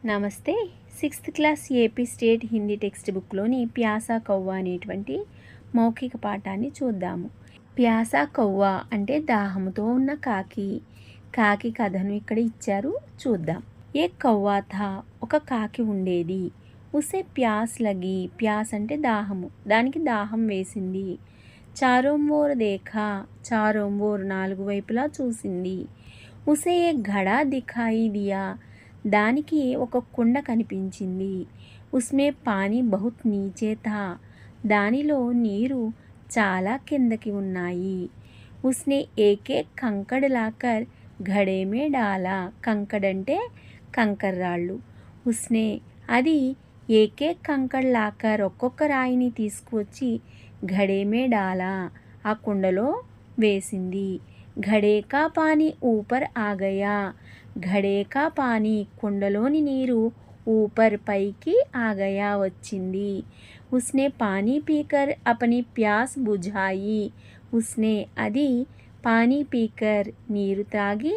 నమస్తే. 6th class AP state Hindi text బుక్లోని ప్యాసా కౌవా అనేటువంటి మౌఖిక పాఠాన్ని చూద్దాము. ప్యాసా కౌవా అంటే దాహముతో ఉన్న కాకి. కాకి కథను ఇక్కడ ఇచ్చారు, చూద్దాం. ఏ కౌవా థా, ఒక కాకి ఉండేది. ఉసే ప్యాస్ లగి, ప్యాస్ అంటే దాహము, దానికి దాహం వేసింది. చారోం ఓర్ దేఖా, చారోం ఓర్ నాలుగు వైపులా చూసింది. ఉసే ఏ ఘడా దిఖాయి దియా, దానికి ఒక కుండ కనిపించింది. ఉస్మే పానీ బహుత్ నీచే థా, దానిలో నీరు చాలా కిందకి ఉన్నాయి. ఉస్నే ఏకే కంకడ్ లాకర్ ఘడే మే డాలా, కంకడ్ అంటే కంకర్రాళ్ళు. ఉస్నే అది ఏకే కంకడ్ లాకర్ ఒక్కొక్క రాయిని తీసుకువచ్చి ఘడే మే డాలా ఆ కుండలో వేసింది. ఘడే కా పానీ ఊపర్ ఆగయా, ఘడే కా పానీ కుండలోని నీరు ఊపర్ పైకి ఆగయా వచ్చింది. ఉస్నే పానీ పీకర్ అపని ప్యాస్ బుఝాయి, ఉస్నే అది పానీ పీకర్ నీరు తాగి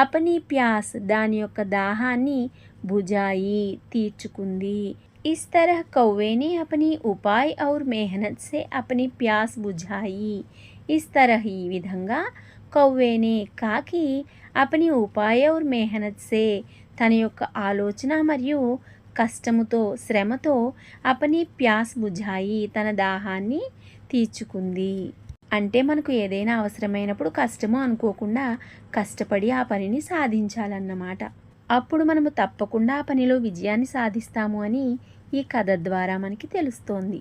అపని ప్యాస్ దాని యొక్క దాహాన్ని బుఝాయి తీర్చుకుంది. इस तरह कौवे ने अपनी उपाय और मेहनत से अपनी प्यास बुझाई. इस तरह ఈ విధంగా కౌవేనే కాకి అపని ఉపాయ और मेहनत से తన యొక్క ఆలోచన మరియు కష్టముతో శ్రమతో అపని ప్యాస్ బుఝాయి తన దాహాన్ని తీర్చుకుంది. అంటే మనకు ఏదైనా అవసరమైనప్పుడు కష్టము అనుకోకుండా కష్టపడి ఆ పనిని సాధించాలన్నమాట. అప్పుడు మనము తప్పకుండా ఆ పనిలో విజయాన్ని సాధిస్తాము అని ఈ కథ ద్వారా మనకి తెలుస్తోంది.